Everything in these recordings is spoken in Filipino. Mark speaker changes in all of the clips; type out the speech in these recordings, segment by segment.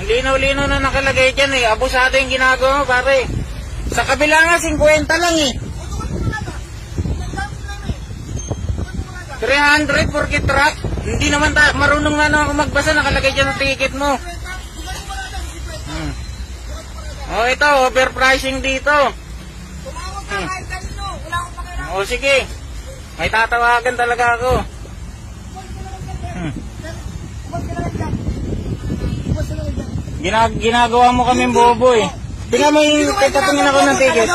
Speaker 1: Ang linaw-linaw na nakalagay dyan eh. Abusado yung ginagawa mo, pare. Sa kabila nga, 50 lang eh. 300 for truck. Hindi naman marunong nga naman ako magbasa. Nakalagay dyan sa ticket mo. Oh, ito, overpricing dito. Oh, sige. May tatawagan talaga ako. Ginagawa mo kaming bobo eh. Tingnan mo yung tatingin ako ng ticket.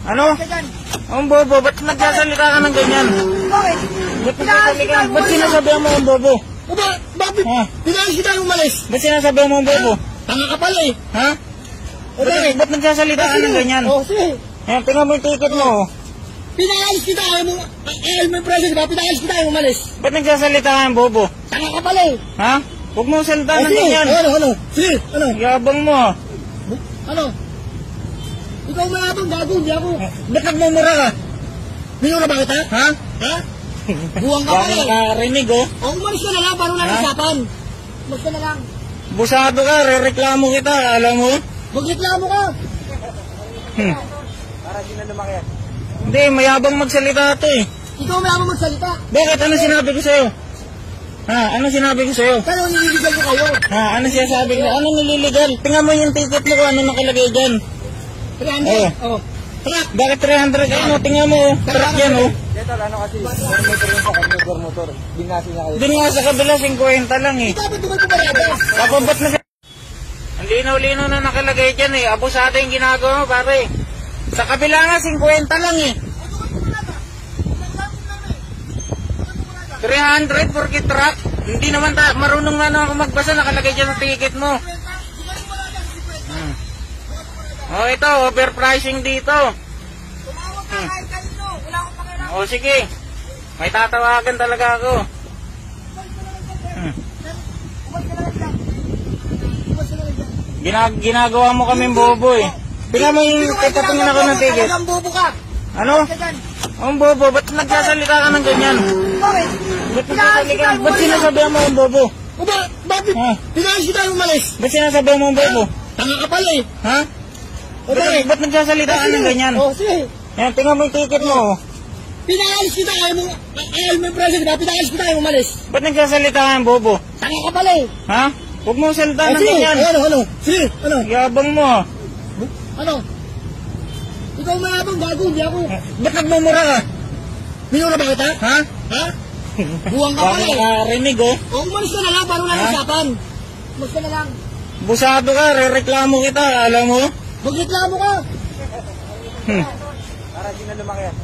Speaker 1: Ano? Ang bobo, ba't nagsasalita ka ng ganyan? Ba't nagsasalita ka? Ba't sinasabihan mo ang bobo?
Speaker 2: Bakit? Pinayos kita yung umalis.
Speaker 1: Ba't sinasabihan mo ang bobo?
Speaker 2: Tanga ka pala eh.
Speaker 1: Ha? Ba't nagsasalita ka ng ganyan?
Speaker 2: Oh, sige.
Speaker 1: Ayan, tingnan mo yung ticket mo.
Speaker 2: Pinayos kita, ayaw mo yung presyo, diba? Pinayos kita yung umalis.
Speaker 1: Ba't nagsasalita ka ng bobo?
Speaker 2: Tanga ka pala eh.
Speaker 1: Ha? Huwag mo salita ng ganyan.
Speaker 2: Ano? Sige, ano?
Speaker 1: Yabang mo ah.
Speaker 2: Ano? Ikaw mayabang, gago, hindi ako.
Speaker 1: Ba't nagmumura ka?
Speaker 2: Minura ba kita?
Speaker 1: Ha?
Speaker 2: Ha? Buwang ka
Speaker 1: Baka
Speaker 2: pala eh.
Speaker 1: nakarinig oh.
Speaker 2: O, umalis ka na lang, paano na usapan? Umalis ka na lang.
Speaker 1: Busado ka, rereklamo kita, alam mo?
Speaker 2: Magreklamo ka.
Speaker 1: Para di na lumakyat. Hindi, mayabang magsalita ito eh.
Speaker 2: Ikaw mayabang magsalita.
Speaker 1: Bakit? Ano sinabi ko sa'yo? Ha? Ano sinabi ko sa'yo?
Speaker 2: Pero nililigal ko kayo.
Speaker 1: Ha? Ano siya sabi ko? Ano nililigal? Tingnan mo yung ticket mo kung ano nakalagay dyan.
Speaker 2: 300? Oh. Truck.
Speaker 1: Bakit 300? Ano? Tingnan mo. Truck yan oh.
Speaker 3: Dito, ano kasi, motor yun sa kanya, motor. Binasi niya kayo.
Speaker 1: Doon nga sa kabila, 50 lang eh.
Speaker 2: Dapat dumal ko barada.
Speaker 1: Kapabat na siya. Ang linaw-linaw na nakalagay dyan eh. Abusado yung ginagawa mo, pare. Sa kabila nga, 50 lang eh. 300 for truck. Hindi naman marunong nga naman ako magbasa. Nakalagay dyan sa ticket mo. Oh, ito, overpricing dito. Oh, sige. May tatawagan talaga ako. Ginagawa mo kaming bobo eh. Tingnan mo yung tatingin ako ng ticket.
Speaker 2: Ang bobo ka.
Speaker 1: Ano? Ang bobo, ba't nagsasalita ka ng ganyan?
Speaker 2: Bakit?
Speaker 1: Ba't nagsasalita ka? Ba't sinasabihan mo ang bobo?
Speaker 2: O bakit? Pinayos kita yung umalis.
Speaker 1: Ba't sinasabihan mo ang bobo?
Speaker 2: Tanga ka pala eh.
Speaker 1: Ha? Ba't nagsasalita ka ng ganyan?
Speaker 2: Oh, sige.
Speaker 1: Ayan, tingnan mo yung ticket mo.
Speaker 2: Pinayos kita, ayaw mo yung presyo, diba? Pinayos kita yung umalis.
Speaker 1: Ba't nagsasalita ka ng bobo?
Speaker 2: Tanga ka pala eh.
Speaker 1: Ha? Huwag mo salita ng
Speaker 2: Sige,
Speaker 1: ganyan.
Speaker 2: ano? Sige, ano?
Speaker 1: Yabang mo ah.
Speaker 2: Ano? Ikaw mayabang, gago, hindi ako.
Speaker 1: Ba't nagmumura ka?
Speaker 2: Minura ba kita?
Speaker 1: Ha?
Speaker 2: Ha? Buwang ka
Speaker 1: Baka
Speaker 2: pala eh.
Speaker 1: nakarinig oh.
Speaker 2: O, umalis ka na lang, paano na usapan? Umalis ka na lang.
Speaker 1: Busado ka, rereklamo kita, alam mo?
Speaker 2: Magreklamo ka.
Speaker 3: Para di na lumakyat.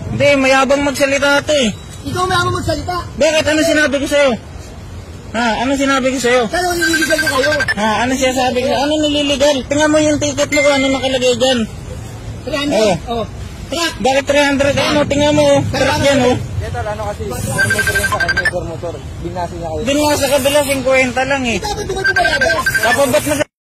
Speaker 1: Hindi, mayabang magsalita ito eh.
Speaker 2: Ikaw mayabang magsalita.
Speaker 1: Bakit? Ano sinabi ko sa'yo? Ha? Ano sinabi ko sa'yo?
Speaker 2: Pero nililigal ko kayo.
Speaker 1: Ha? Ano siya sabi ko? Ano nililigal? Tingnan mo yung ticket mo kung ano nakalagay dyan.
Speaker 2: 300? Oh. Truck.
Speaker 1: Bakit 300? Ano? Tingnan mo. Truck yan oh.
Speaker 3: Dito, ano kasi, motor yun sa kanya, motor. Binasi niya kayo.
Speaker 1: Doon nga sa kabila, 50 lang eh.
Speaker 2: Dapat dumal ko barada.
Speaker 1: Kapabat na